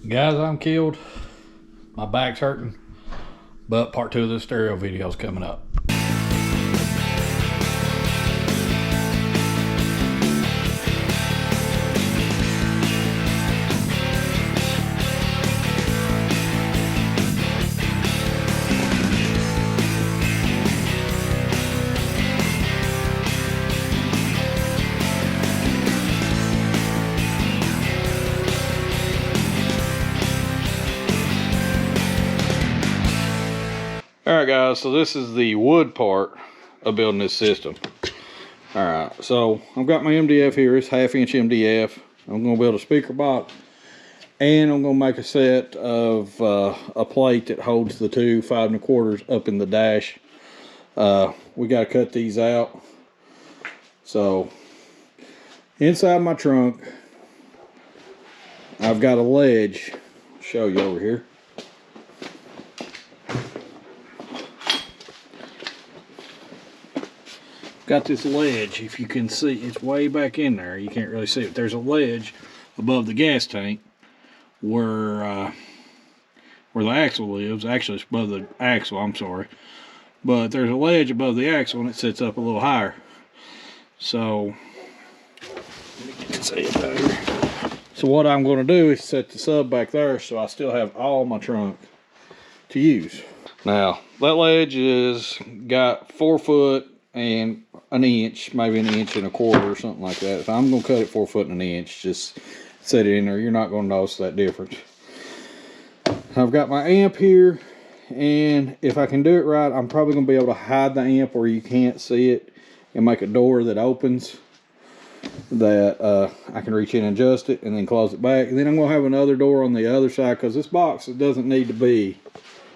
Guys, I'm killed. My back's hurting. But part 2 of this stereo video is coming up. Alright guys, so this is the wood part of building this system. Alright, so I've got my MDF here. It's 1/2 inch MDF. I'm going to build a speaker box, and I'm going to make a set of a plate that holds the two 5 1/4s up in the dash. We got to cut these out. So inside my trunk, I've got a ledge. I'll show you over here. Got this ledge, if you can see, it's way back in there. You can't really see it. There's a ledge above the gas tank where the axle lives. Actually, it's above the axle, I'm sorry. But there's a ledge above the axle and it sits up a little higher. So, let me get see it better. So what I'm going to do is set the sub back there so I still have all my trunk to use. Now, that ledge is got 4 foot and an inch, maybe 1 1/4 inches or something like that. If I'm going to cut it 4 foot and 1 inch, just set it in there. You're not going to notice that difference. I've got my amp here, and if I can do it right, I'm probably going to be able to hide the amp where you can't see it and make a door that opens that I can reach in and adjust it and then close it back. And then I'm going to have another door on the other side, because this box, it doesn't need to be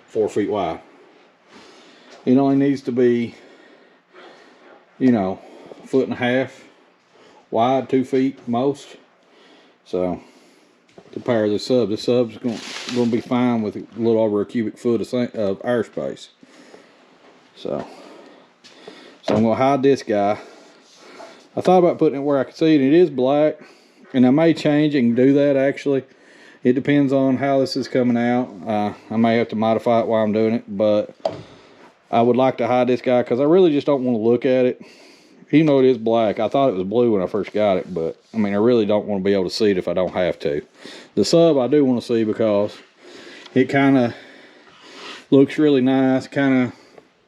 4 feet wide. It only needs to be, you know, 1.5 feet wide, 2 feet most. So to power this sub's going to be fine with a little over a cubic foot of airspace. So I'm going to hide this guy. I thought about putting it where I could see it. It is black, and I may change and do that. Actually, it depends on how this is coming out. I may have to modify it while I'm doing it, but I would like to hide this guy because I really just don't want to look at it. Even though it is black, I thought it was blue when I first got it, but I mean, I really don't want to be able to see it if I don't have to. The sub I do want to see because it kind of looks really nice, kind of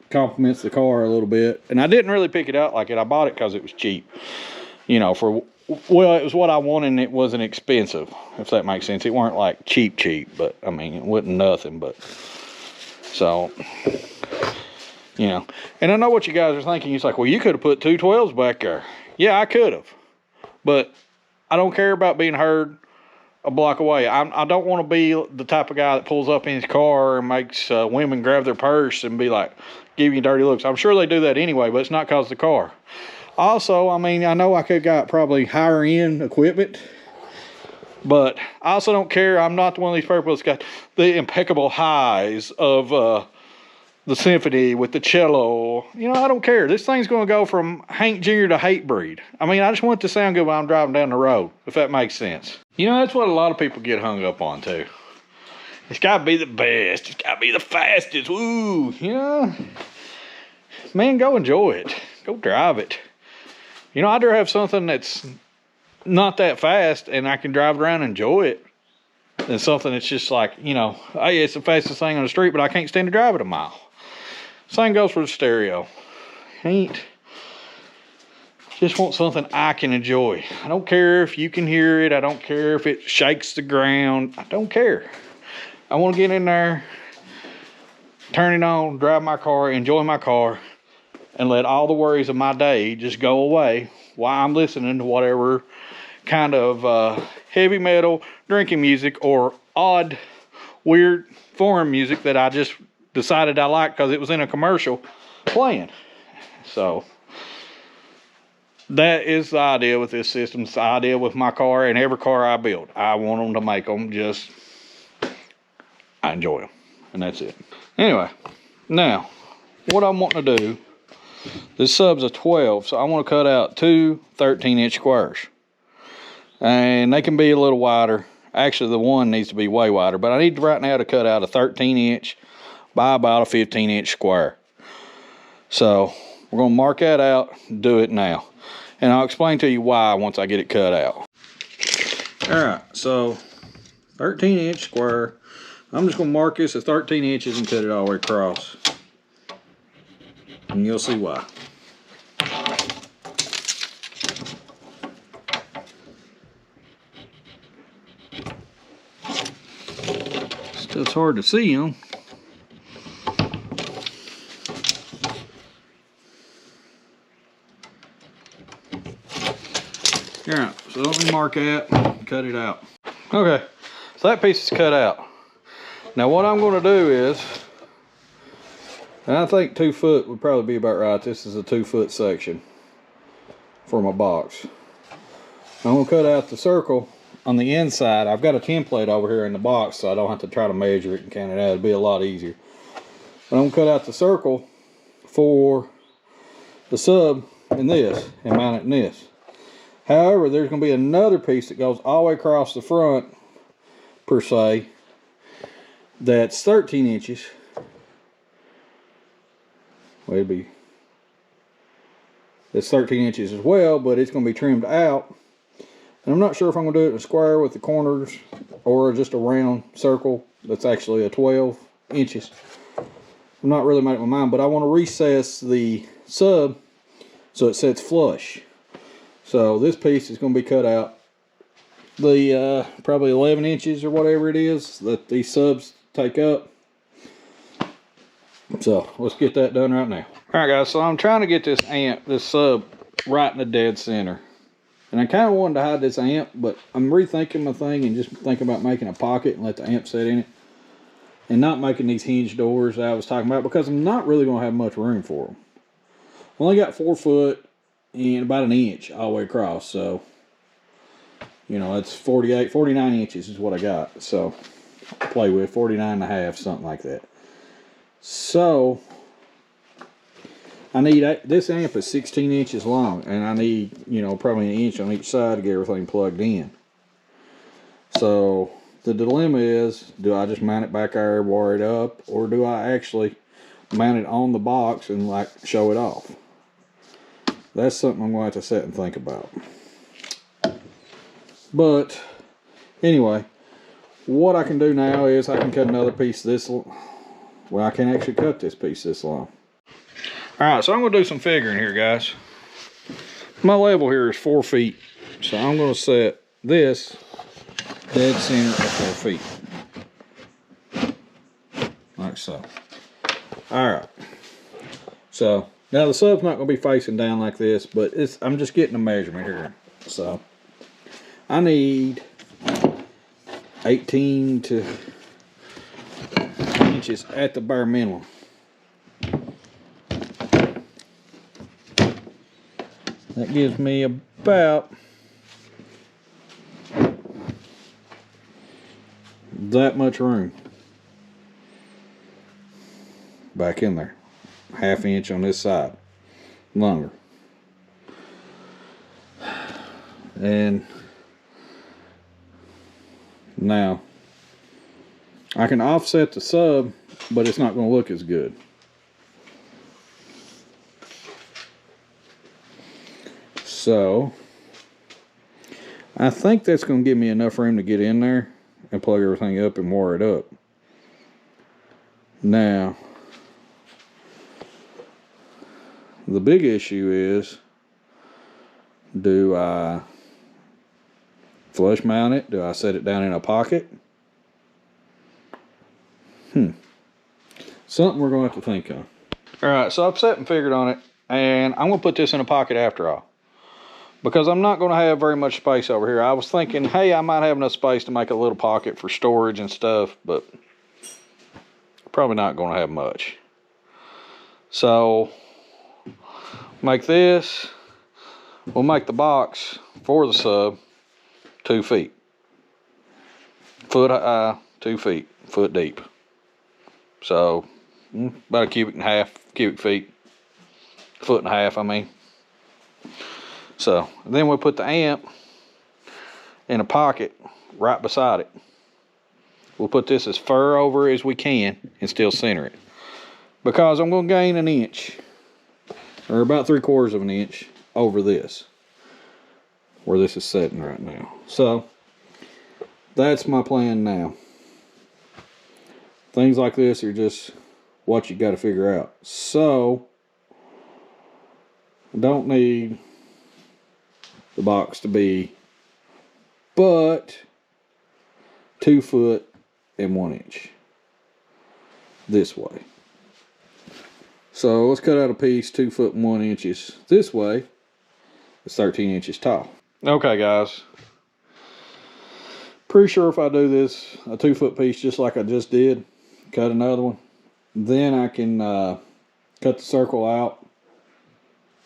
complements the car a little bit. And I didn't really pick it out like it. I bought it because it was cheap. You know, well, it was what I wanted, and it wasn't expensive, if that makes sense. It weren't like cheap, but I mean, it wasn't nothing, but so, you know. And I know what you guys are thinking. It's like, well, you could have put 2 12s back there. Yeah, I could have, but I don't care about being heard a block away. I don't want to be the type of guy that pulls up in his car and makes women grab their purse and be like, give you dirty looks. I'm sure they do that anyway, but it's not because of the car. Also, I mean, I know I could have got probably higher end equipment, but I also don't care. I'm not one of these people that's got the impeccable highs of the symphony with the cello. You know, I don't care. This thing's going to go from Hank Jr. to Hatebreed. I mean, I just want it to sound good while I'm driving down the road, if that makes sense. You know, that's what a lot of people get hung up on too. It's got to be the best. It's got to be the fastest. Woo, you know. Man, go enjoy it. Go drive it. You know, I'd rather have something that's not that fast and I can drive around and enjoy it than something that's just like, you know, hey, it's the fastest thing on the street, but I can't stand to drive it a mile. Same goes for the stereo. Just want something I can enjoy. I don't care if you can hear it. I don't care if it shakes the ground. I don't care. I want to get in there, turn it on, drive my car, enjoy my car, and let all the worries of my day just go away while I'm listening to whatever kind of heavy metal, drinking music, or odd, weird foreign music that I just decided I liked because it was in a commercial playing. So that is the idea with this system. It's the idea with my car and every car I build. I want them to make them just, I enjoy them, and that's it. Anyway, now what I'm wanting to do, this sub's a 12, so I want to cut out 2 13-inch squares, and they can be a little wider. Actually, the one needs to be way wider, but I need right now to cut out a 13-inch by about a 15-inch square. So we're going to mark that out, do it now. And I'll explain to you why once I get it cut out. Alright, so 13-inch square. I'm just going to mark this at 13 inches and cut it all the way across. And you'll see why. Still, it's hard to see them. Alright, so let me mark that and cut it out. Okay, so that piece is cut out. Now what I'm going to do is, and I think 2 foot would probably be about right. This is a 2 foot section for my box. I'm going to cut out the circle on the inside. I've got a template over here in the box, so I don't have to try to measure it and count it out. It'll be a lot easier. But I'm going to cut out the circle for the sub in this and mount it in this. However, there's going to be another piece that goes all the way across the front, per se, that's 13 inches. Well, it's 13 inches as well, but it's going to be trimmed out. And I'm not sure if I'm going to do it in a square with the corners or just a round circle that's actually a 12 inches. I'm not really making my mind, but I want to recess the sub so it sits flush. So this piece is going to be cut out the probably 11 inches or whatever it is that these subs take up. So let's get that done right now. All right, guys, so I'm trying to get this sub right in the dead center. And I kind of wanted to hide this amp, but I'm rethinking my thing and just thinking about making a pocket and let the amp sit in it. And not making these hinge doors that I was talking about, because I'm not really going to have much room for them. I only got 4 foot and about an inch all the way across, so you know, it's 49 inches is what I got. So play with 49 and a half, something like that. So I need, this amp is 16 inches long, and I need, you know, probably an inch on each side to get everything plugged in. So the dilemma is, do I just mount it back there, wire it up, or do I actually mount it on the box and like show it off? That's something I'm going to have to sit and think about. But anyway, what I can do now is I can cut another piece this long. Well, I can actually cut this piece this long. Alright, so I'm going to do some figuring here, guys. My level here is 4 feet. So I'm going to set this dead center at 4 feet. Like so. Alright. So now the sub's not going to be facing down like this, but I'm just getting a measurement here. So I need 18 to inches at the bare minimum. That gives me about that much room back in there. Half inch on this side longer. And now I can offset the sub, but it's not going to look as good. So I think that's going to give me enough room to get in there and plug everything up and wire it up. Now the big issue is, do I flush mount it? Do I set it down in a pocket? Something we're going to have to think of. Alright, so I've sat and figured on it, and I'm going to put this in a pocket after all, because I'm not going to have very much space over here. I was thinking, hey, I might have enough space to make a little pocket for storage and stuff, but probably not going to have much. So make this, we'll make the box for the sub 2 feet. Foot high, 2 feet, foot deep. So about a cubic feet, foot and a half, I mean. So then we'll put the amp in a pocket right beside it. We'll put this as far over as we can and still center it. Because I'm going to gain an inch, or about 3/4 of an inch over this, where this is sitting right now. So, that's my plan now. Things like this are just what you got to figure out. So, I don't need the box to be but 2 foot and 1 inch this way. So let's cut out a piece 2 foot and 1 inches this way. It's 13 inches tall. Okay guys, pretty sure if I do this a 2 foot piece just like I just did, cut another one, then I can cut the circle out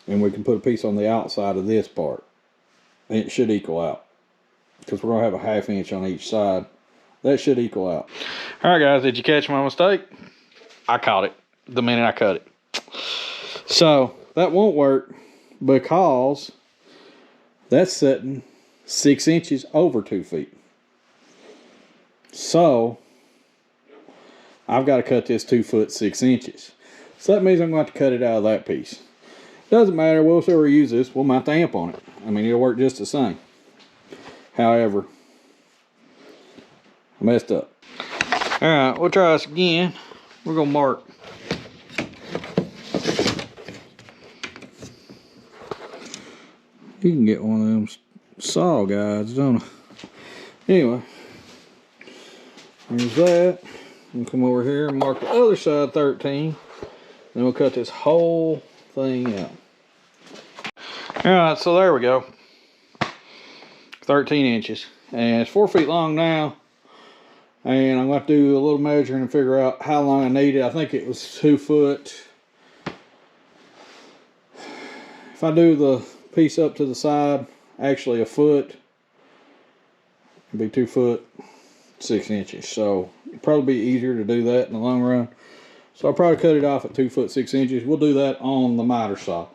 and we can put a piece on the outside of this part and it should equal out, because we're going to have a 1/2 inch on each side. That should equal out. Alright guys, did you catch my mistake? I caught it the minute I cut it. So that won't work because that's setting 6 inches over 2 feet. So I've got to cut this 2 foot 6 inches. So that means I'm going to have to cut it out of that piece. Doesn't matter, we'll still reuse this. We'll mount the amp on it. I mean, it'll work just the same. However, I messed up. Alright, we'll try this again. We're going to mark. You can get one of them saw guides, don't I? Anyway, there's that. We'll come over here and mark the other side 13. Then we'll cut this whole thing out. Alright, so there we go. 13 inches. And it's 4 feet long now. And I'm going to have to do a little measuring and figure out how long I need it. I think it was 2 foot. If I do the piece up to the side, actually a foot, it'd be 2 foot 6 inches. So it'd probably be easier to do that in the long run. So I'll probably cut it off at 2 foot 6 inches. We'll do that on the miter saw,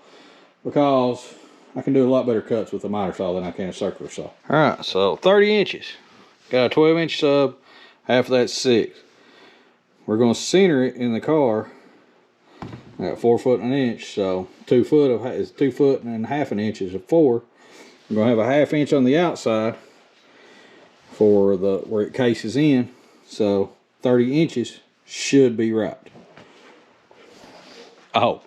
because I can do a lot better cuts with a miter saw than I can a circular saw. Alright, so 30 inches. Got a 12 inch sub, half of that's 6. We're going to center it in the car at 4 foot and an inch. So 2 foot is 2 foot and 1/2 inch is a 4. We're going to have a 1/2 inch on the outside for the where it cases in. So 30 inches should be right. Oh.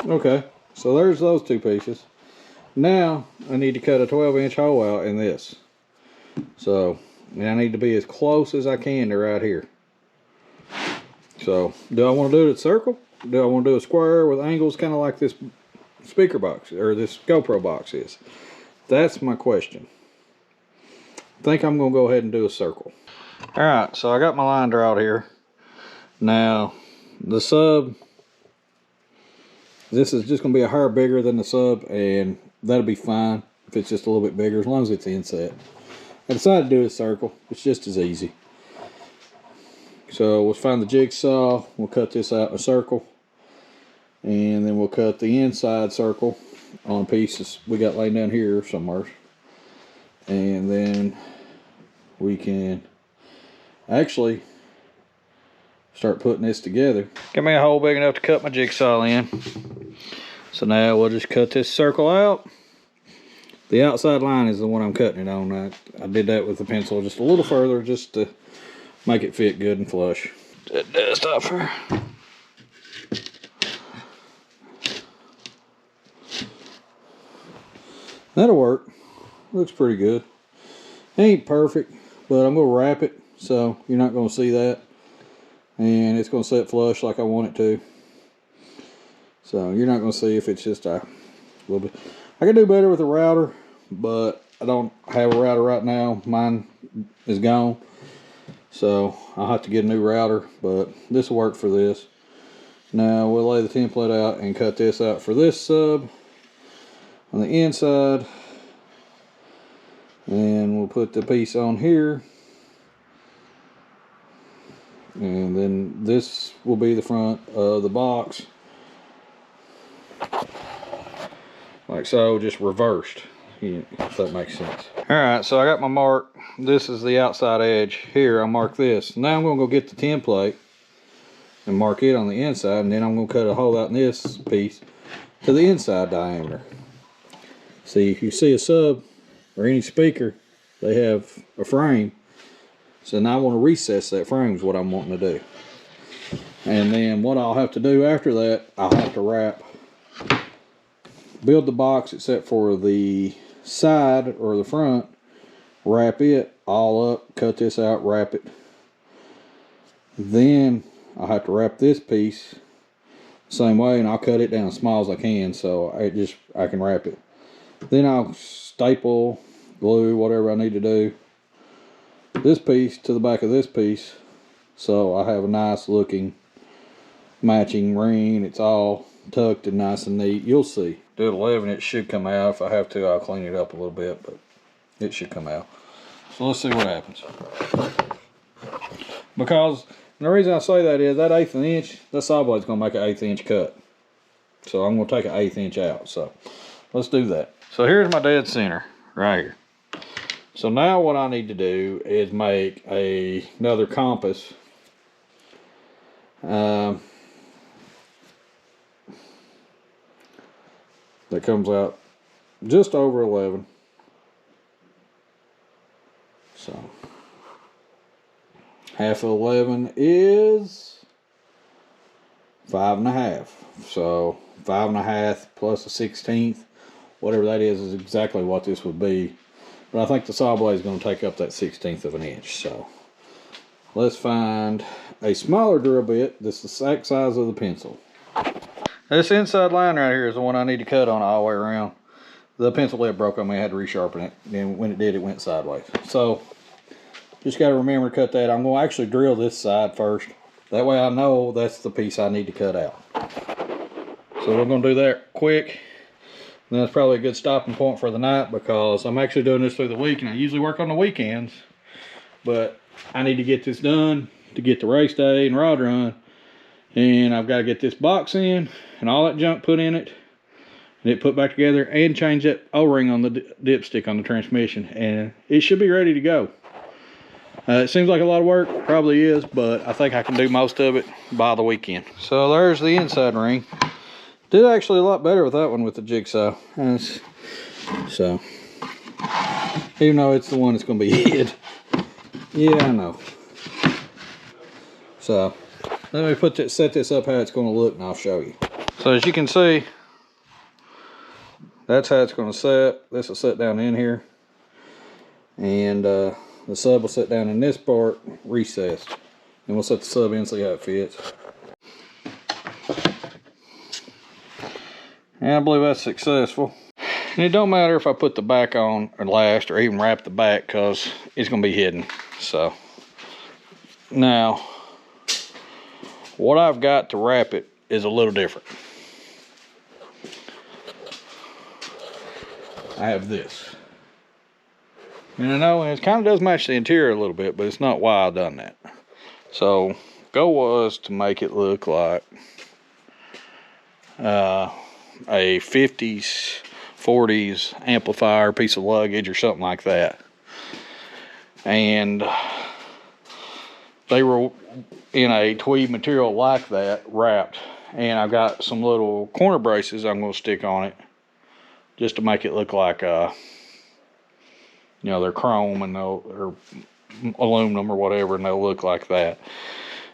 Okay, so there's those 2 pieces. Now I need to cut a 12 inch hole out in this. So I need to be as close as I can to right here. So do I want to do it at circle? Do I want to do a square with angles kind of like this speaker box or this GoPro box is? That's my question. I think I'm going to go ahead and do a circle. Alright, so I got my line drawn here. Now the sub, this is just going to be a hair bigger than the sub, and that'll be fine if it's just a little bit bigger, as long as it's inset. I decided to do a circle. It's just as easy. So we'll find the jigsaw, we'll cut this out in a circle, and then we'll cut the inside circle on pieces we got laying down here somewhere. And then we can actually start putting this together. Got me a hole big enough to cut my jigsaw in. So now we'll just cut this circle out. The outside line is the one I'm cutting it on. I did that with the pencil just a little further just to make it fit good and flush. That dust off her. That'll work. Looks pretty good. Ain't perfect, but I'm going to wrap it so you're not going to see that. And it's going to set flush like I want it to. So you're not going to see if it's just a little bit. I can do better with a router, but I don't have a router right now. Mine is gone. So I'll have to get a new router, but this will work for this. Now we'll lay the template out and cut this out for this sub on the inside. And we'll put the piece on here. And then this will be the front of the box. Like so, just reversed. if that makes sense. All right, so I got my mark. This is the outside edge. Here, I mark this. Now I'm gonna go get the template and mark it on the inside, and then I'm gonna cut a hole out in this piece to the inside diameter. See, if you see a sub or any speaker, they have a frame. So now I want to recess that frame is what I'm wanting to do. And then what I'll have to do after that, I'll have to wrap, build the box except for the side or the front, wrap it all up, cut this out, wrap it. Then I'll have to wrap this piece the same way, and I'll cut it down as small as I can so I can wrap it. Then I'll staple, glue, whatever I need to do, this piece to the back of this piece so I have a nice looking matching ring. It's all tucked and nice and neat. You'll see. Do it 11, it should come out. If I have to, I'll clean it up a little bit, but it should come out. So let's see what happens. Because the reason I say that is that 1/8 inch, that saw blade's gonna make an 1/8 inch cut. So I'm gonna take an 1/8 inch out. So let's do that. So here's my dead center right here. So now what I need to do is make another compass. That comes out just over 11. So half of 11 is 5 1/2. So 5 1/2 plus a 1/16, whatever that is exactly what this would be. But I think the saw blade is going to take up that 1/16 of an inch. So let's find a smaller drill bit that's the exact size of the pencil. This inside line right here is the one I need to cut on all the way around. The pencil lip broke on me, I had to resharpen it. Then when it did, it went sideways. So just got to remember to cut that. I'm going to actually drill this side first. That way I know that's the piece I need to cut out. So we're going to do that quick. And that's probably a good stopping point for the night because I'm actually doing this through the week, and I usually work on the weekends. But I need to get this done to get the race day and rod run. And I've got to get this box in and all that junk put in it. And it put back together and change that O-ring on the dipstick on the transmission. And it should be ready to go. It seems like a lot of work, probably is, but I think I can do most of it by the weekend. So there's the inside ring. Did actually a lot better with that one with the jigsaw. So, even though it's the one that's going to be hid. Yeah, I know. So, let me set this up how it's going to look, and I'll show you. So as you can see, that's how it's going to set. This will set down in here. And the sub will sit down in this part, recessed. And we'll set the sub in, see how it fits. And I believe that's successful. And it don't matter if I put the back on or last or even wrap the back because it's going to be hidden. So now what I've got to wrap it is a little different. I have this. And I know it kind of does match the interior a little bit, but it's not why I've done that. So goal was to make it look like a 50s, 40s amplifier, piece of luggage or something like that. And they were in a tweed material like that, wrapped. And I've got some little corner braces I'm going to stick on it just to make it look like, you know, they're chrome and or aluminum or whatever, and they'll look like that.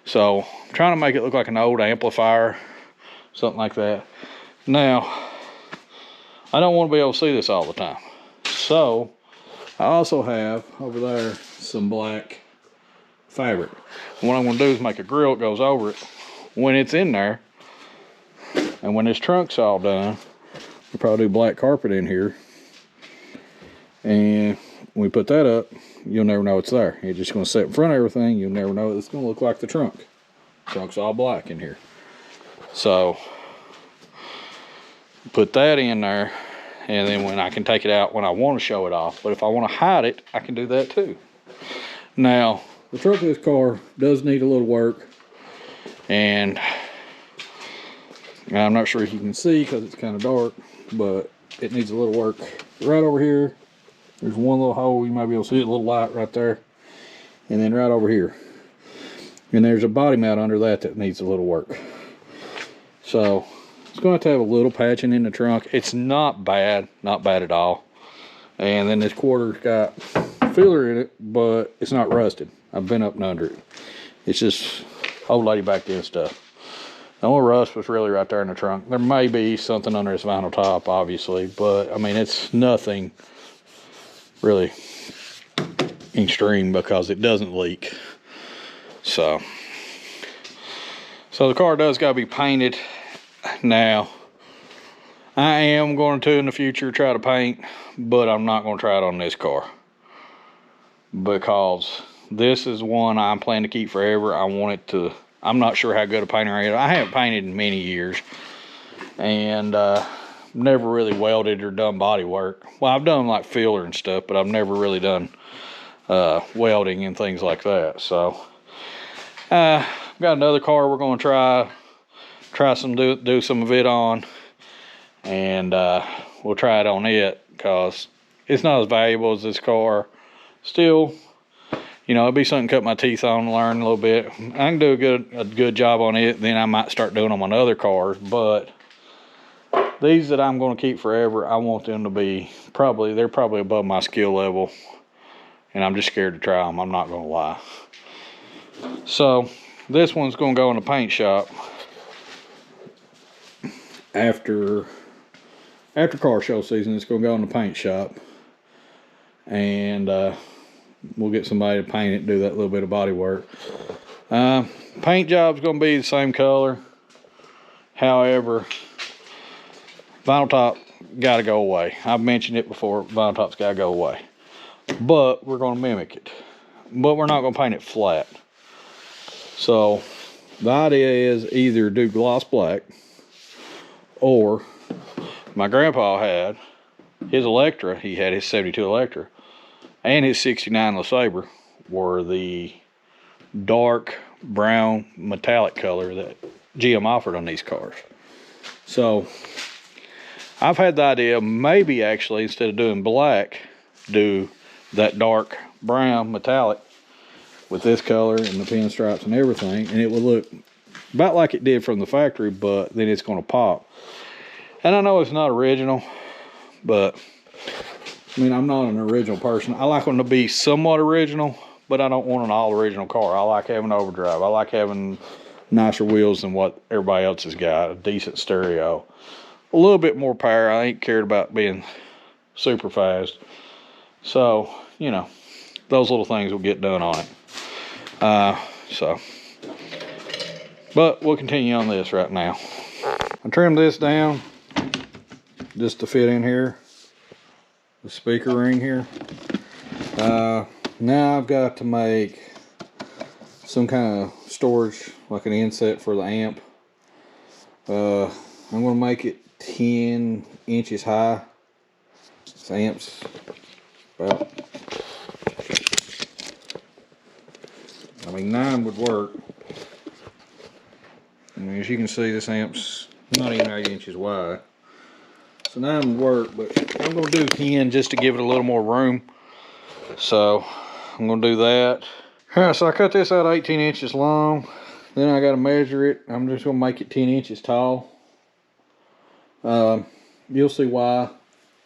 So I'm trying to make it look like an old amplifier, something like that. Now, I don't want to be able to see this all the time. So I also have over there some black fabric. And what I'm going to do is make a grill that goes over it when it's in there. And when this trunk's all done, we'll probably do black carpet in here. And when we put that up, you'll never know it's there. It's just going to sit in front of everything. You'll never know it's going to look like the trunk. Trunk's all black in here. So put that in there, and then when I can take it out when I want to show it off. But if I want to hide it, I can do that too. Now, the trunk of this car does need a little work, and I'm not sure if you can see because it's kind of dark, but it needs a little work right over here, there's one little hole. You might be able to see it, a little light right there. And then right over here. And there's a body mount under that needs a little work. So it's going to have a little patching in the trunk. It's not bad at all. And then this quarter's got filler in it, but it's not rusted. I've been up and under it. It's just old lady back then stuff. The only rust was really right there in the trunk. There may be something under this vinyl top, obviously, but I mean, it's nothing really extreme because it doesn't leak. So the car does got to be painted now. I am going to in the future try to paint, but I'm not going to try it on this car because this is one I'm planning to keep forever. I want it to. I'm not sure how good a painter I am. I haven't painted in many years, and never really welded or done body work. Well, I've done like filler and stuff, but I've never really done welding and things like that. So got another car we're going to try some do some of it on, and we'll try it on it because it's not as valuable as this car. Still, you know, it'd be something to cut my teeth on and learn a little bit. I can do a good job on it, then I might start doing them on other cars. But these that I'm going to keep forever, I want them to be they're probably above my skill level, and I'm just scared to try them. I'm not going to lie. So this one's going to go in the paint shop after car show season. It's going to go in the paint shop, and we'll get somebody to paint it, do that little bit of body work. Paint job's going to be the same color. However, vinyl top got to go away. I've mentioned it before. Vinyl top's got to go away. But we're going to mimic it. But we're not going to paint it flat. So the idea is either do gloss black, or my grandpa had his Electra. He had his 72 Electra. And his 69 LeSabre were the dark brown metallic color that GM offered on these cars. So I've had the idea, maybe actually instead of doing black, do that dark brown metallic with this color and the pinstripes and everything, and it would look about like it did from the factory, but then it's going to pop. And I know it's not original, but I mean, I'm not an original person. I like them to be somewhat original, but I don't want an all original car. I like having overdrive. I like having nicer wheels than what everybody else has got. A decent stereo. A little bit more power. I ain't cared about being super fast. So, you know, those little things will get done on it. But we'll continue on this right now. I trimmed this down just to fit in here. The speaker ring here. Now I've got to make some kind of storage, like an inset for the amp. I'm going to make it 10 inches high. This amp's about, I mean, 9 would work. I mean, as you can see, this amp's not even 8 inches wide. So 9 would work, but I'm going to do 10 just to give it a little more room. So I'm going to do that. All right, so I cut this out 18 inches long. Then I got to measure it. I'm just going to make it 10 inches tall. You'll see why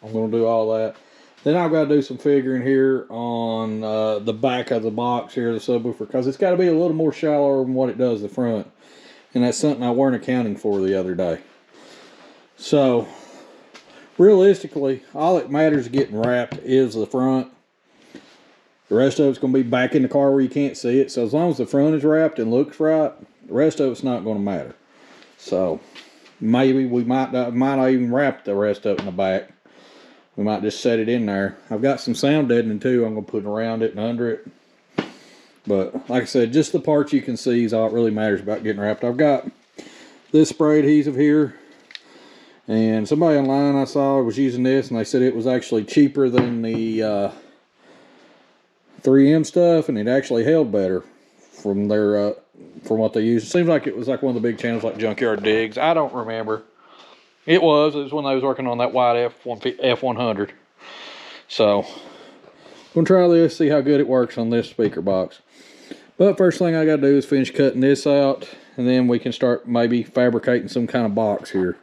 I'm going to do all that. Then I've got to do some figuring here on the back of the box here, the subwoofer, because it's got to be a little more shallower than what it does the front. And that's something I weren't accounting for the other day. So realistically, all that matters getting wrapped is the front. The rest of it's going to be back in the car where you can't see it. So as long as the front is wrapped and looks right, the rest of it's not going to matter. So maybe we might not even wrap the rest of it in the back. We might just set it in there. I've got some sound deadening too. I'm going to put around it and under it. But like I said, just the parts you can see is all it really matters about getting wrapped. I've got this spray adhesive here. And somebody online I saw was using this, and they said it was actually cheaper than the 3M stuff, and it actually held better from their from what they used. It seems like it was like one of the big channels like Junkyard Digs. I don't remember. It was when they was working on that white F100. So I'm gonna try this, see how good it works on this speaker box. But first thing I gotta do is finish cutting this out, and then we can start maybe fabricating some kind of box here.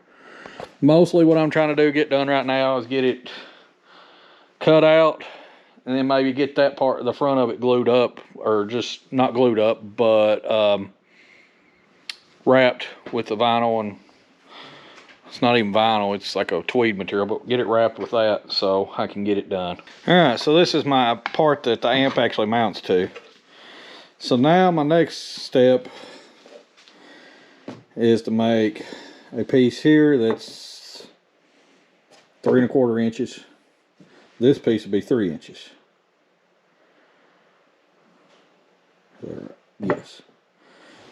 Mostly what I'm trying to do, get done right now, is get it cut out, and then maybe get that part, the front of it, glued up, or just not glued up, but wrapped with the vinyl. And it's not even vinyl, it's like a tweed material, but get it wrapped with that so I can get it done. All right, so this is my part that the amp actually mounts to. So now my next step is to make a piece here that's 3 1/4 inches. This piece would be 3 inches. Yes,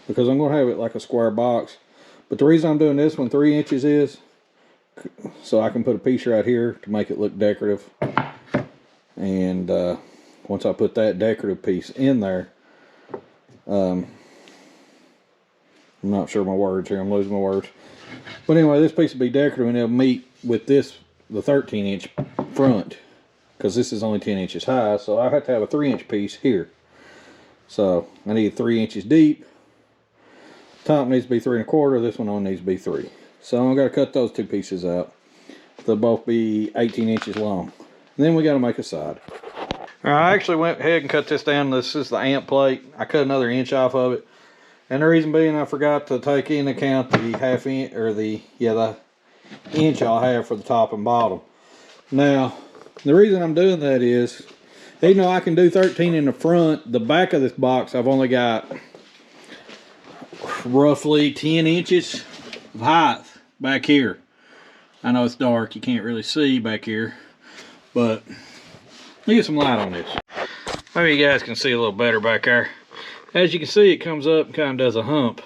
because I'm going to have it like a square box. But the reason I'm doing this one 3 inches is so I can put a piece right here to make it look decorative. And once I put that decorative piece in there, I'm not sure my words here, I'm losing my words. But anyway, this piece will be decorative, and it'll meet with this, the 13-inch front, because this is only 10 inches high, so I have to have a 3-inch piece here. So I need 3 inches deep. Top needs to be 3 1/4, this one only needs to be 3. So I'm gonna cut those two pieces out. They'll both be 18 inches long. And then we gotta make a side. All right, I actually went ahead and cut this down. This is the amp plate. I cut another inch off of it. And the reason being, I forgot to take into account the half inch, or the inch I'll have for the top and bottom. Now, the reason I'm doing that is, even though I can do 13 in the front, the back of this box, I've only got roughly 10 inches of height back here. I know it's dark, you can't really see back here, but let me get some light on this. Maybe you guys can see a little better back there. As you can see, it comes up and kind of does a hump,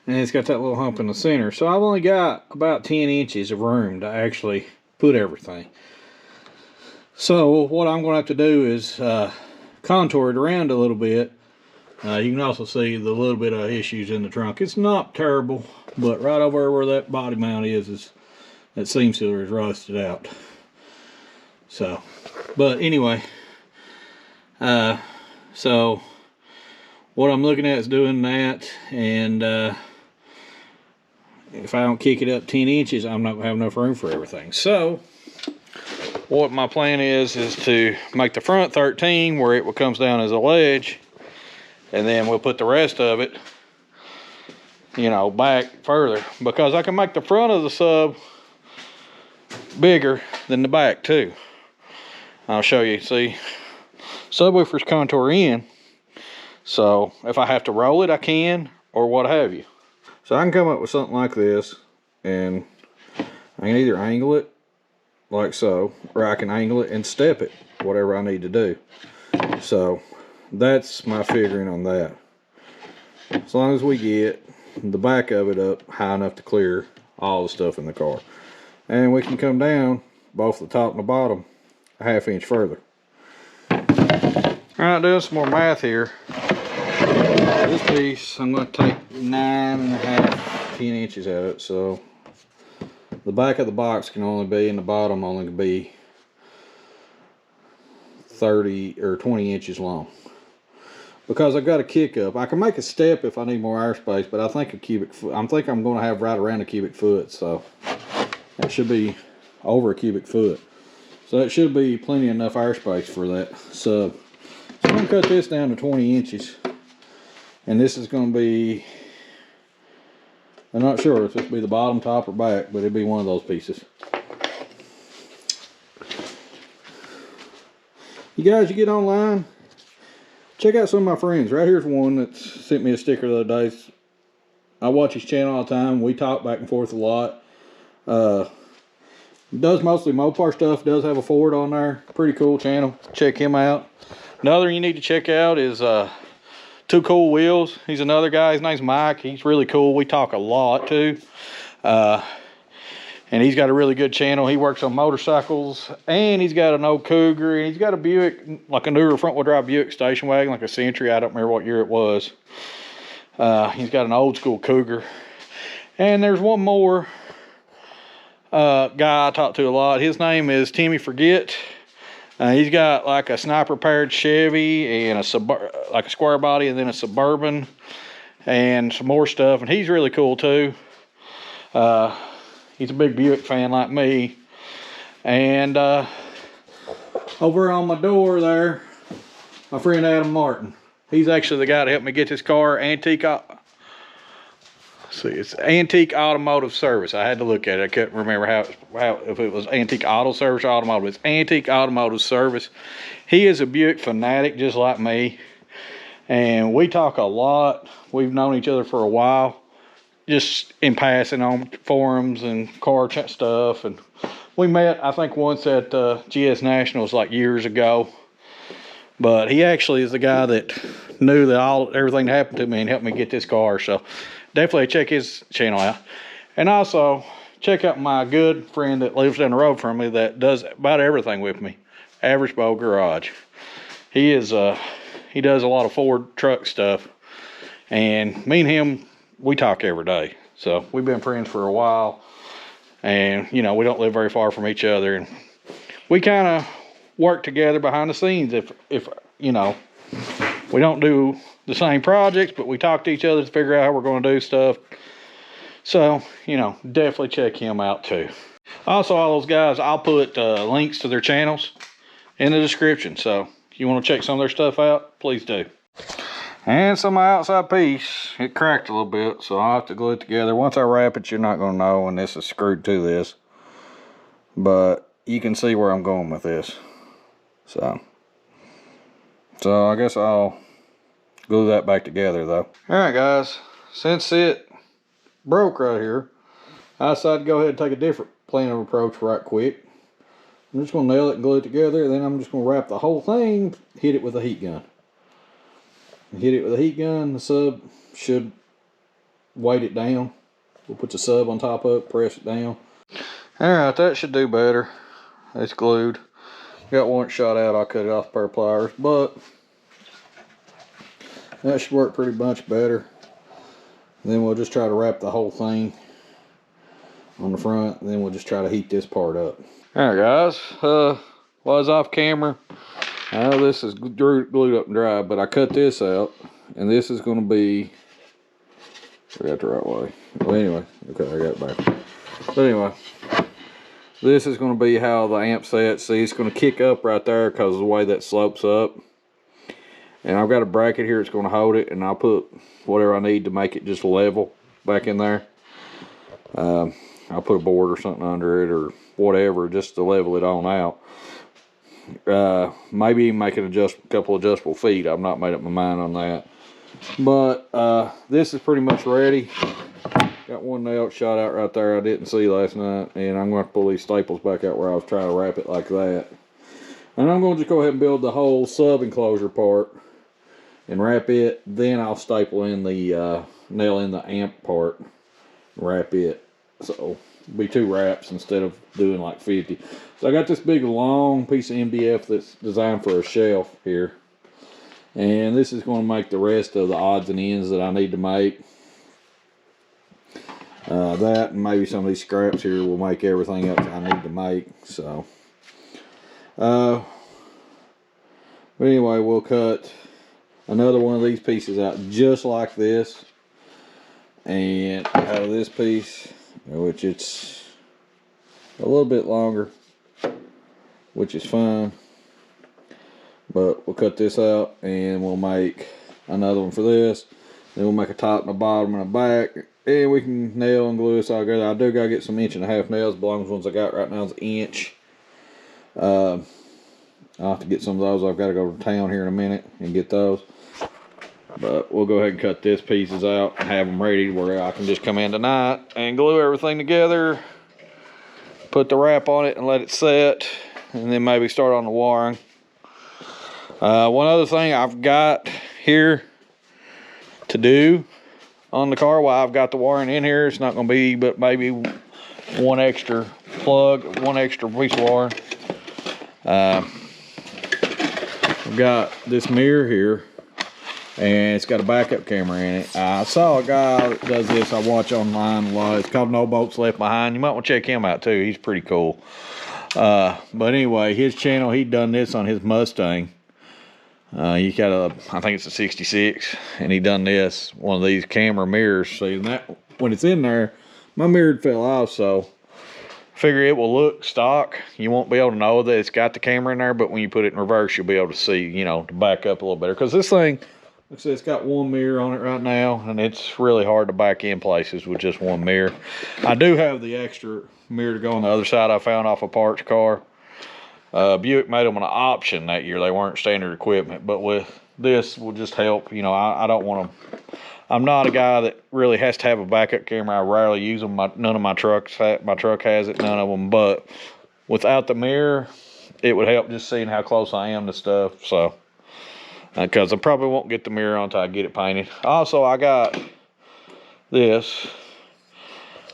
and it's got that little hump in the center. So I've only got about 10 inches of room to actually put everything. So what I'm going to have to do is contour it around a little bit. You can also see the little bit of issues in the trunk. It's not terrible, but right over where that body mount is that seam sealer is rusted out. So, but anyway, so what I'm looking at is doing that, and if I don't kick it up 10 inches, I'm not going to have enough room for everything. So what my plan is to make the front 13 where it comes down as a ledge, and then we'll put the rest of it, you know, back further, because I can make the front of the sub bigger than the back too. I'll show you. See, subwoofers contour in, so if I have to roll it, I can, or what have you. So I can come up with something like this, and I can either angle it like so, or I can angle it and step it, whatever I need to do. So that's my figuring on that. As long as we get the back of it up high enough to clear all the stuff in the car, and we can come down both the top and the bottom a ½ inch further. Alright, doing some more math here. This piece, I'm going to take 9 1/2, 10 inches out of it, so the back of the box can only be, and the bottom only can be 30 or 20 inches long. Because I've got a kick up. I can make a step if I need more airspace, but I think a cubic foot, I'm going to have right around a cubic foot, so that should be over a cubic foot. So that should be plenty enough airspace for that sub. So I'm going to cut this down to 20 inches. And this is going to be, I'm not sure if this will be the bottom, top, or back, but it'll be one of those pieces. You guys, you get online, check out some of my friends. Right here's one that sent me a sticker the other day. I watch his channel all the time. We talk back and forth a lot. Does mostly Mopar stuff. Does have a Ford on there. Pretty cool channel. Check him out. Another you need to check out is Two Cool Wheels. He's another guy. His name's Mike. He's really cool. We talk a lot too. And he's got a really good channel. He works on motorcycles, and he's got an old Cougar, and he's got a Buick, like a newer front wheel drive Buick station wagon, like a Century. I don't remember what year it was. He's got an old school Cougar. And there's one more. guy I talk to a lot. His name is Timmy Forget. He's got like a sniper powered Chevy and like a square body, and then a Suburban and some more stuff. And he's really cool too. He's a big Buick fan like me. And over on my door there, my friend Adam Martin. He's actually the guy that helped me get this car. It's Antique Automotive Service. I had to look at it. I couldn't remember if it was Antique Auto Service or Automotive. It's Antique Automotive Service. He is a Buick fanatic just like me. And we talk a lot. We've known each other for a while. Just in passing on forums and car chat stuff. And we met, I think, once at GS Nationals like years ago. But he actually is the guy that knew that everything that happened to me and helped me get this car. So definitely check his channel out. And also check out my good friend that lives down the road from me that does about everything with me. Average Bow Garage. He does a lot of Ford truck stuff. And me and him, we talk every day. So we've been friends for a while. And, you know, we don't live very far from each other. And we kind of work together behind the scenes. If you know, we don't do the same projects, but we talk to each other to figure out how we're going to do stuff. So, you know, definitely check him out too. Also, all those guys, I'll put links to their channels in the description. So if you want to check some of their stuff out, please do. And so my outside piece, it cracked a little bit, so I'll have to glue it together. Once I wrap it, you're not going to know when this is screwed to this. But you can see where I'm going with this. So I guess I'll glue that back together though. Alright guys, since it broke right here, I decided to go ahead and take a different plan of approach right quick. I'm just going to nail it and glue it together, and then I'm just going to wrap the whole thing, hit it with a heat gun. Hit it with a heat gun, the sub should weight it down. We'll put the sub on top of it, press it down. Alright, that should do better. It's glued. Got one shot out, I'll cut it off a pair of pliers, but that should work pretty much better. And then we'll just try to wrap the whole thing on the front, and then we'll just try to heat this part up. Alright guys, while I was off camera, I know this is glued up and dry, but I cut this out, and this is going to be, I got the right way. Well, anyway, okay, I got it back. But anyway, this is going to be how the amp sets. See, it's going to kick up right there because of the way that slopes up. And I've got a bracket here that's going to hold it, and I'll put whatever I need to make it just level back in there. I'll put a board or something under it or whatever just to level it on out. Maybe make it a couple adjustable feet. I've not made up my mind on that. But this is pretty much ready. Got one nail shot out right there I didn't see last night, and I'm going to pull these staples back out where I was trying to wrap it like that. And I'm going to just go ahead and build the whole sub enclosure part and wrap it. Then I'll staple in the nail in the amp part and wrap it. So it'll be 2 wraps instead of doing like 50. So I got this big long piece of MDF that's designed for a shelf here. And this is going to make the rest of the odds and ends that I need to make. That and maybe some of these scraps here will make everything else I need to make. So, but anyway, we'll cut another one of these pieces out just like this. And out of this piece, which it's a little bit longer, which is fine, but we'll cut this out and we'll make another one for this. Then we'll make a top and a bottom and a back, and we can nail and glue this all together. I do gotta get some 1.5" nails. The longest ones I got right now is 1 inch. I'll have to get some of those. I've got to go to town here in a minute and get those. But we'll go ahead and cut this pieces out and have them ready where I can just come in tonight and glue everything together, put the wrap on it and let it set, and then maybe start on the wiring. One other thing I've got here to do on the car while I've got the wiring in here, it's not going to be but maybe one extra plug, one extra piece of wiring. I've got this mirror here and it's got a backup camera in it. I saw a guy that does this I watch online a lot. It's called No Boats Left Behind. You might want to check him out too. He's pretty cool. But anyway, his channel, he'd done this on his Mustang. He got a, I think it's a 66, and he done this, one of these camera mirrors. See, that when it's in there, my mirror fell off, so figure it will look stock. You won't be able to know that it's got the camera in there, but when you put it in reverse, you'll be able to see, you know, to back up a little better. Because this thing, like I said, it's got one mirror on it right now, and it's really hard to back in places with just one mirror. I do have the extra mirror to go on the other side I found off a parts car. Buick made them an option that year. They weren't standard equipment, but with this will just help. You know, I don't want to. I'm not a guy that really has to have a backup camera. I rarely use them. None of my trucks, my truck has it. None of them. But without the mirror, it would help just seeing how close I am to stuff. So, because I probably won't get the mirror on until I get it painted. Also, I got this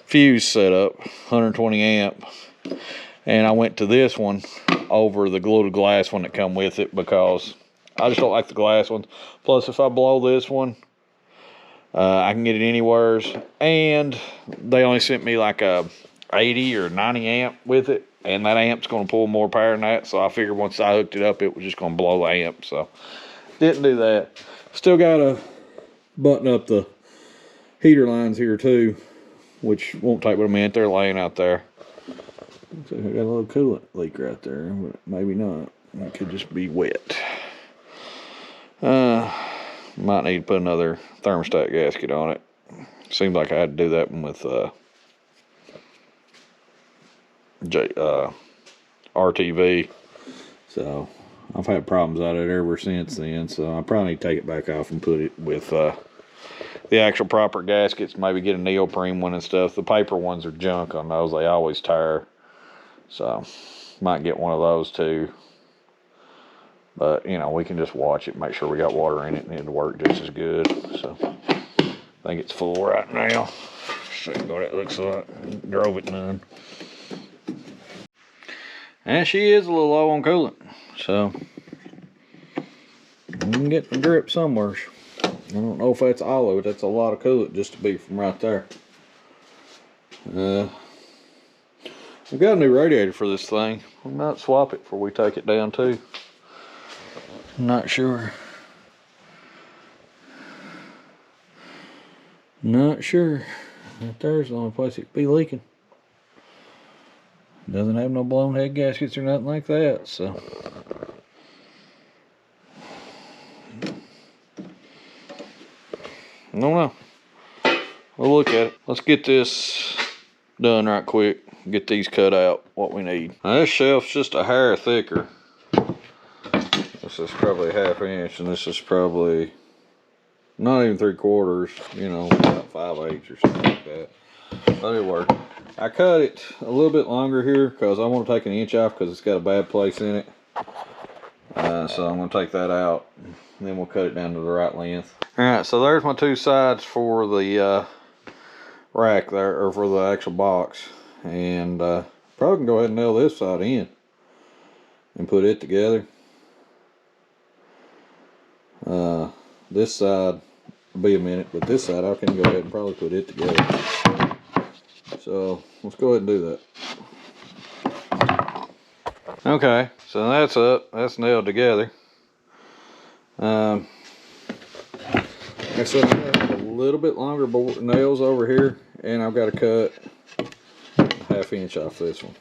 fuse set up, 120 amp. And I went to this one over the glued glass one that come with it because I just don't like the glass ones. Plus, if I blow this one, I can get it anywheres. And they only sent me like a 80 or 90 amp with it. And that amp's going to pull more power than that. So I figured once I hooked it up, it was just going to blow the amp. So didn't do that. Still got to button up the heater lines here too, which won't take but a minute. They're laying out there. So I got a little coolant leak right there, but maybe not. It could just be wet. Might need to put another thermostat gasket on it. Seems like I had to do that one with RTV. So I've had problems out of it ever since then. So I probably need to take it back off and put it with the actual proper gaskets. Maybe get a neoprene one and stuff. The paper ones are junk on those. They always tire. So, might get one of those too. But, you know, we can just watch it, make sure we got water in it, and it'll work just as good. So, I think it's full right now. See what it looks like. Drove it none. And she is a little low on coolant. So, we can get the drip somewhere. I don't know if that's all of it. That's a lot of coolant just to be from right there. I've got a new radiator for this thing. We might swap it before we take it down too. I'm not sure. Not sure. Right there's the only place it could be leaking. Doesn't have no blown head gaskets or nothing like that, so. I don't know. We'll look at it. Let's get this done right quick. Get these cut out, what we need. Now this shelf's just a hair thicker. This is probably a ½ inch, and this is probably not even 3/4, you know, about 5/8 or something like that. But it'll work. I cut it a little bit longer here because I want to take an inch off because it's got a bad place in it. So I'm going to take that out, and then we'll cut it down to the right length. Alright, so there's my two sides for the rack there, or for the actual box. And probably can go ahead and nail this side in and put it together. This side will be a minute, but this side I can go ahead and probably put it together. So let's go ahead and do that. Okay, so that's up. That's nailed together. Like I said, I have a little bit longer nails over here, and I've got to cut a ½ inch off this one.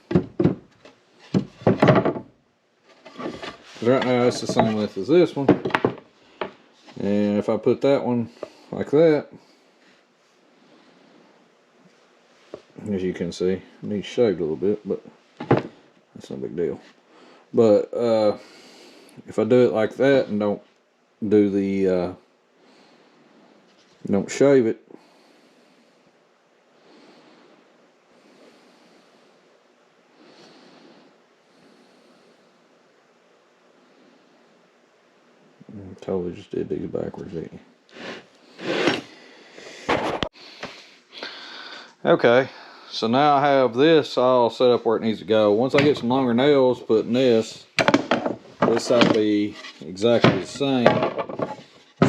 Right now it's the same width as this one, and if I put that one like that, as you can see, it needs shaved a little bit, but that's no big deal. But if I do it like that and don't do the don't shave it, totally just did these backwards, didn't you? Okay, so now I have this all set up where it needs to go. Once I get some longer nails putting this side will be exactly the same.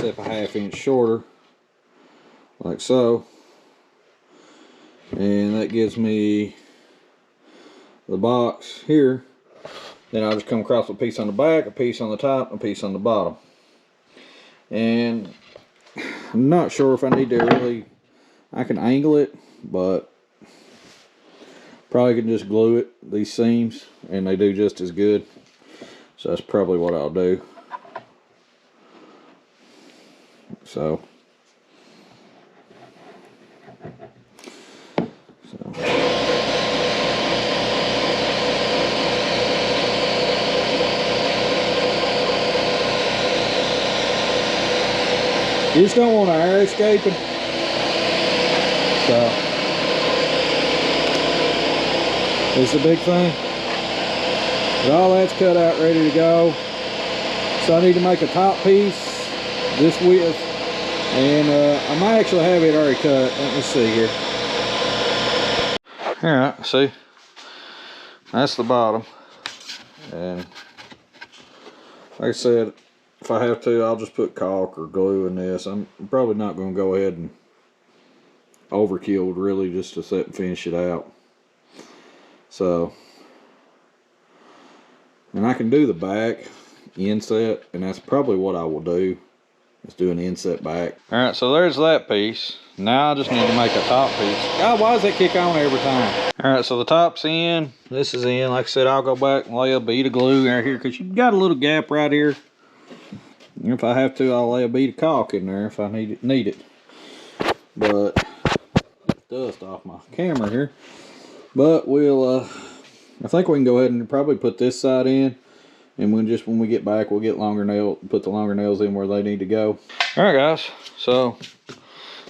instep a 1/2 inch shorter, like so. And that gives me the box here. Then I'll just come across a piece on the back, a piece on the top, and a piece on the bottom. And I'm not sure if I need to really, I can angle it, but probably can just glue it, these seams, and they do just as good. So that's probably what I'll do. So you just don't want air escaping. So it's the big thing. But all that's cut out, ready to go. So I need to make a top piece this width, and I might actually have it already cut. Let me see here. All right, see, that's the bottom, and like I said, if I have to, I'll just put caulk or glue in this. I'm probably not going to go ahead and overkill really, just to set and finish it out. So, and I can do the back inset, and that's probably what I will do, is do an inset back. All right, so there's that piece. Now I just need to make a top piece. God, why does that kick on every time? All right, so the top's in, this is in. Like I said, I'll go back and lay a bead of glue right here, because you've got a little gap right here. If I have to, I'll lay a bead of caulk in there if I need it. But dust off my camera here. But we'll I think we can go ahead and probably put this side in, and when we get back, we'll get put the longer nails in where they need to go. All right, guys. So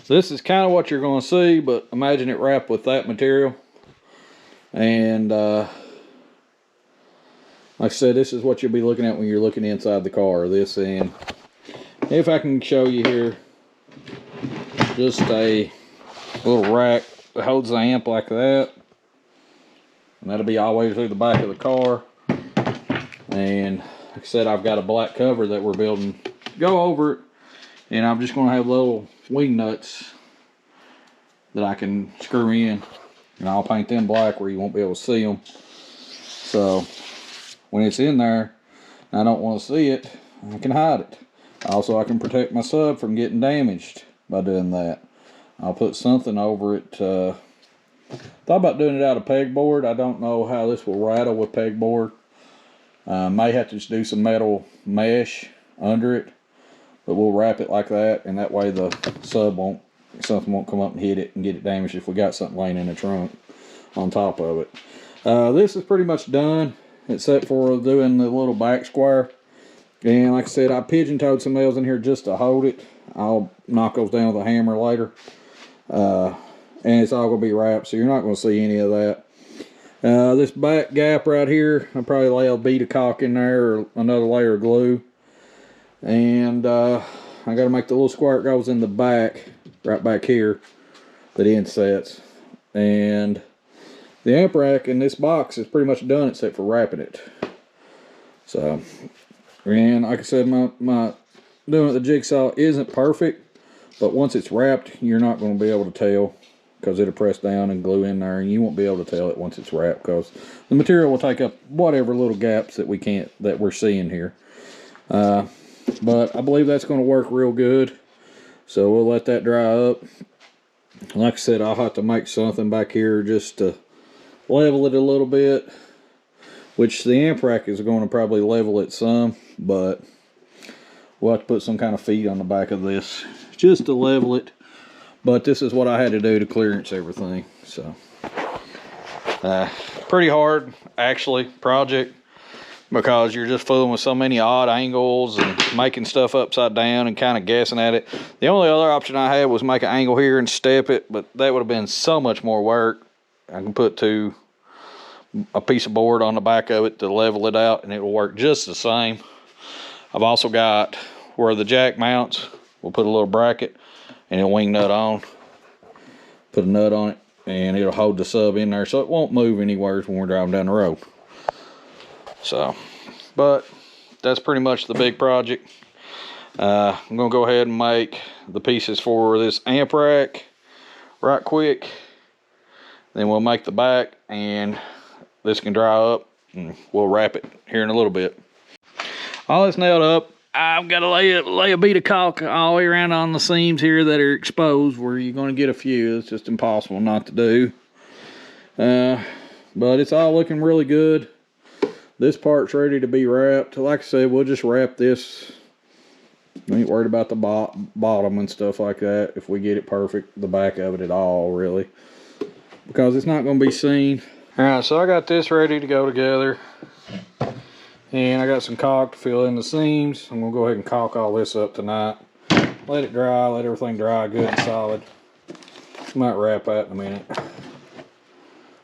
this is kind of what you're going to see, but imagine it wrapped with that material. And like I said, this is what you'll be looking at when you're looking inside the car. This, and if I can show you here, just a little rack that holds the amp like that, and that'll be all the way through the back of the car. And like I said, I've got a black cover that we're building to go over it, and I'm just going to have little wing nuts that I can screw in, and I'll paint them black where you won't be able to see them. So when it's in there and I don't want to see it, I can hide it. Also, I can protect my sub from getting damaged by doing that. I'll put something over it. Thought about doing it out of pegboard. I don't know how this will rattle with pegboard. May have to just do some metal mesh under it, but we'll wrap it like that, and that way the sub something won't come up and hit it and get it damaged if we got something laying in the trunk on top of it. This is pretty much done, except for doing the little back square. And like I said, I pigeon-toed some nails in here just to hold it. I'll knock those down with a hammer later. And it's all going to be wrapped, so you're not going to see any of that. This back gap right here, I'll probably lay a bead of caulk in there or another layer of glue. And I got to make the little square that goes in the back, right back here, that insets. And the amp rack in this box is pretty much done except for wrapping it. So, and like I said, my doing it with the jigsaw isn't perfect, but once it's wrapped, you're not going to be able to tell, because it'll press down and glue in there, and you won't be able to tell it once it's wrapped, because the material will take up whatever little gaps that we're seeing here. But I believe that's going to work real good, so we'll let that dry up. Like I said, I'll have to make something back here just to level it a little bit, which the amp rack is going to probably level it some, but we'll have to put some kind of feet on the back of this just to level it. But this is what I had to do to clearance everything. So pretty hard actually project, because you're just fooling with so many odd angles and making stuff upside down and kind of guessing at it. The only other option I had was make an angle here and step it, but that would have been so much more work. I can put a piece of board on the back of it to level it out, and it will work just the same. I've also got where the jack mounts, we'll put a little bracket and a wing nut on. Put a nut on it, and it'll hold the sub in there so it won't move anywhere when we're driving down the road. So, but that's pretty much the big project. I'm gonna go ahead and make the pieces for this amp rack right quick. Then we'll make the back, and this can dry up, and we'll wrap it here in a little bit. All it's nailed up, I've got to lay a bead of caulk all the way around on the seams here that are exposed, where you're going to get a few. It's just impossible not to do. But it's all looking really good. This part's ready to be wrapped. Like I said, we'll just wrap this. I ain't worried about the bottom and stuff like that. If we get it perfect, the back of it at all, really, because it's not going to be seen. All right, so I got this ready to go together. And I got some caulk to fill in the seams. I'm gonna go ahead and caulk all this up tonight. Let it dry, let everything dry good and solid. Might wrap that in a minute.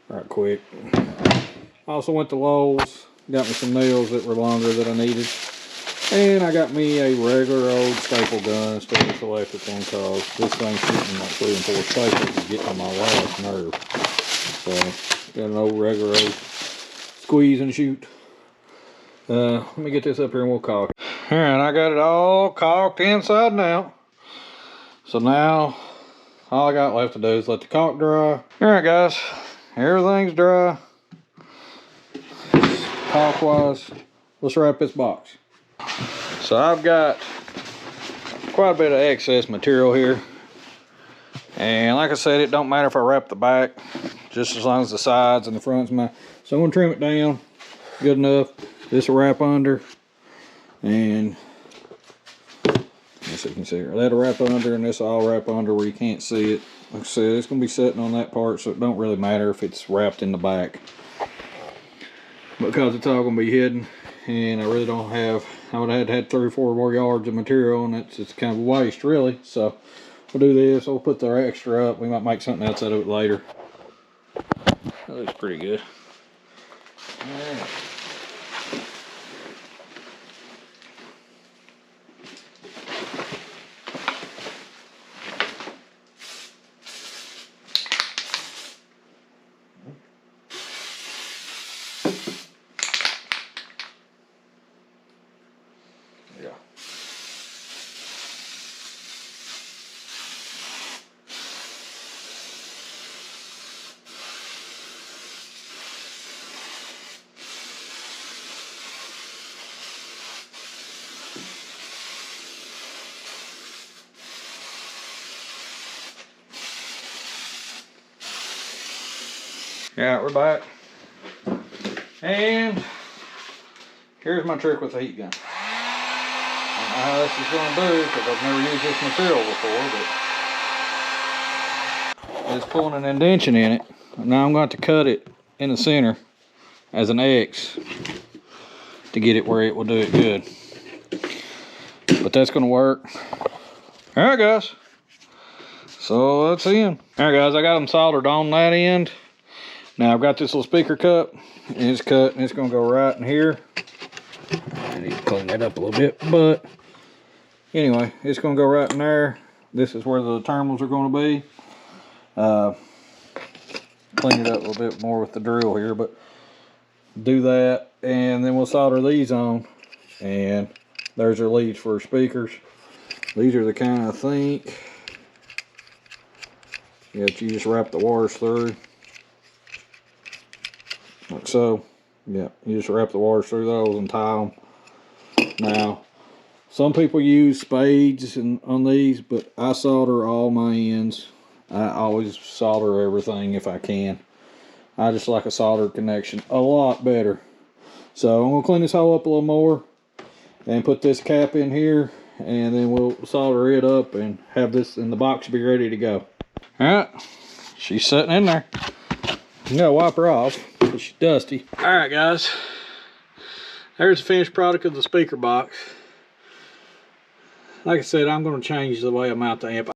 Right quick. Also went to Lowe's, got me some nails that were longer that I needed. And I got me a regular old staple gun instead of this electric one, because this thing's shooting like 3 and 4 staples is getting on my last nerve. So got an old regular old squeeze and shoot. Let me get this up here and we'll caulk it. Alright, I got it all caulked inside and out. So now, all I got left to do is let the caulk dry. Alright guys, everything's dry. Caulk wise, let's wrap this box. So I've got quite a bit of excess material here. And like I said, it don't matter if I wrap the back, just as long as the sides and the front's mine. So I'm gonna trim it down good enough. This will wrap under, and as you can see, that'll wrap under, and this will all wrap under where you can't see it. Like I said, it's going to be sitting on that part, so it don't really matter if it's wrapped in the back, because it's all going to be hidden. And I really don't have, I would have had 3 or 4 more yards of material, and it's just kind of a waste, really. So we'll do this. We'll put the extra up. We might make something else out of it later. That looks pretty good. All right. Yeah, we're back. And here's my trick with the heat gun. I don't know how this is going to do, because I've never used this material before, but it's pulling an indentation in it. Now I'm going to cut it in the center as an X to get it where it will do it good. But that's going to work. Alright guys, so that's in. Alright guys, I got them soldered on that end. Now I've got this little speaker cup, and it's cut, and it's going to go right in here. I need to clean that up a little bit, but anyway, it's going to go right in there. This is where the terminals are going to be. Clean it up a little bit more with the drill here, but do that, and then we'll solder these on. And there's our leads for our speakers. These are the kind I think, yeah, you just wrap the wires through. Like so. Yeah, you just wrap the wires through those and tie them. Now, some people use spades on these, but I solder all my ends. I always solder everything if I can. I just like a soldered connection a lot better. So I'm going to clean this hole up a little more and put this cap in here, and then we'll solder it up and have this in the box be ready to go. Alright, she's sitting in there. You gotta wipe her off because she's dusty. Alright guys, there's the finished product of the speaker box. Like I said, I'm going to change the way I mount the amp.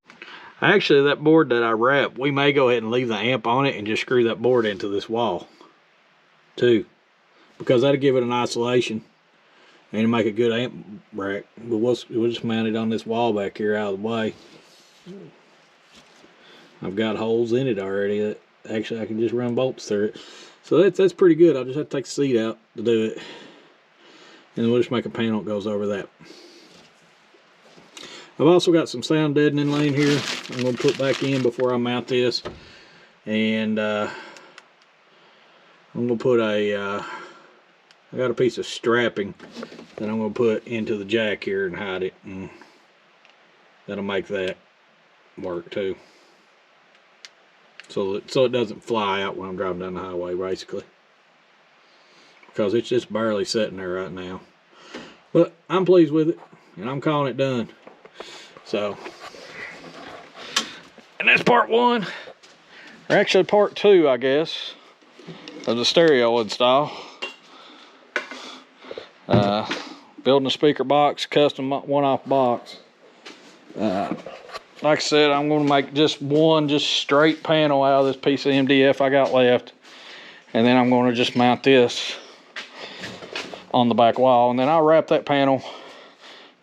Actually, that board that I wrapped, we may go ahead and leave the amp on it and just screw that board into this wall too, because that'll give it an isolation and make a good amp rack. But we'll just mount it on this wall back here out of the way. I've got holes in it already that actually I can just run bolts through it. So that's pretty good. I'll just have to take the seat out to do it. And we'll just make a panel that goes over that. I've also got some sound deadening laying here. I'm going to put back in before I mount this. And I'm going to put I got a piece of strapping that I'm going to put into the jack here and hide it. And that'll make that work too. So it doesn't fly out when I'm driving down the highway, basically. Because it's just barely sitting there right now. But I'm pleased with it, and I'm calling it done. So, and that's part one, or actually part two, I guess, of the stereo install. Building a speaker box, custom one-off box. Like I said, I'm going to make just one straight panel out of this piece of MDF I got left. And then I'm going to just mount this on the back wall. And then I'll wrap that panel,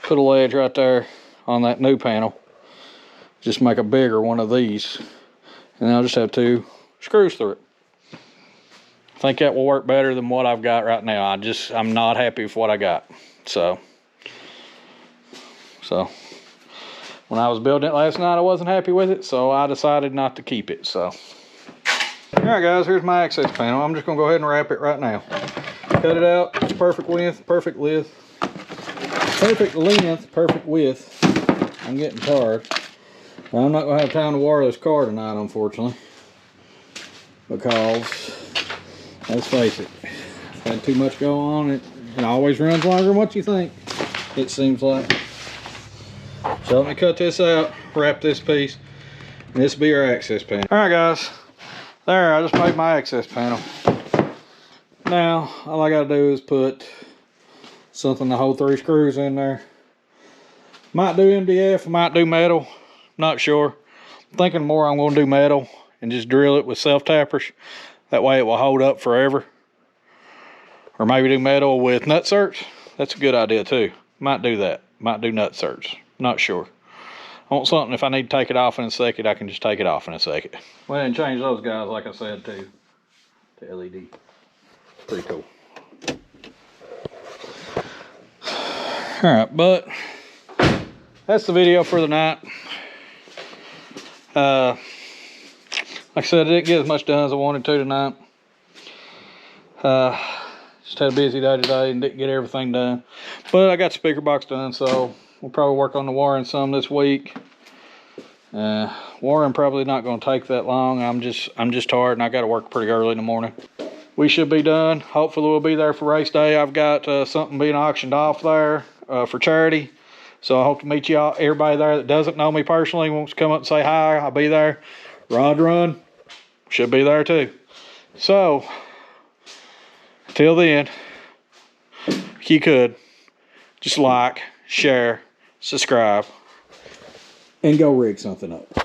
put a ledge right there on that new panel. Just make a bigger one of these. And I'll just have 2 screws through it. I think that will work better than what I've got right now. I'm not happy with what I got. So when I was building it last night, I wasn't happy with it, so I decided not to keep it. So, all right, guys, here's my access panel. I'm just gonna go ahead and wrap it right now. Cut it out. It's perfect length, perfect width, perfect width. I'm getting tired. I'm not gonna have time to wire this car tonight, unfortunately, because let's face it, I've had too much go on. It always runs longer than what you think, it seems like. So let me cut this out, wrap this piece, and this will be our access panel. All right, guys, there, I just made my access panel. Now, all I gotta do is put something to hold 3 screws in there. Might do MDF, might do metal, not sure. I'm thinking more I'm gonna do metal and just drill it with self-tappers. That way it will hold up forever. Or maybe do metal with nut certs. That's a good idea too. Might do that, might do nut certs. Not sure. I want something, if I need to take it off in a second, I can just take it off in a second. Went ahead and change those guys, like I said, to LED. Pretty cool. Alright, but that's the video for the night. Like I said, I didn't get as much done as I wanted to tonight. Just had a busy day today and didn't get everything done. But I got the speaker box done, so we'll probably work on the wiring some this week. Wiring probably not going to take that long. I'm just tired and I got to work pretty early in the morning. We should be done. Hopefully we'll be there for race day. I've got something being auctioned off there for charity. So I hope to meet y'all, everybody there that doesn't know me personally, wants to come up and say hi. I'll be there. Rod Run should be there too. So till then, if you could, just like, share, subscribe, and go rig something up.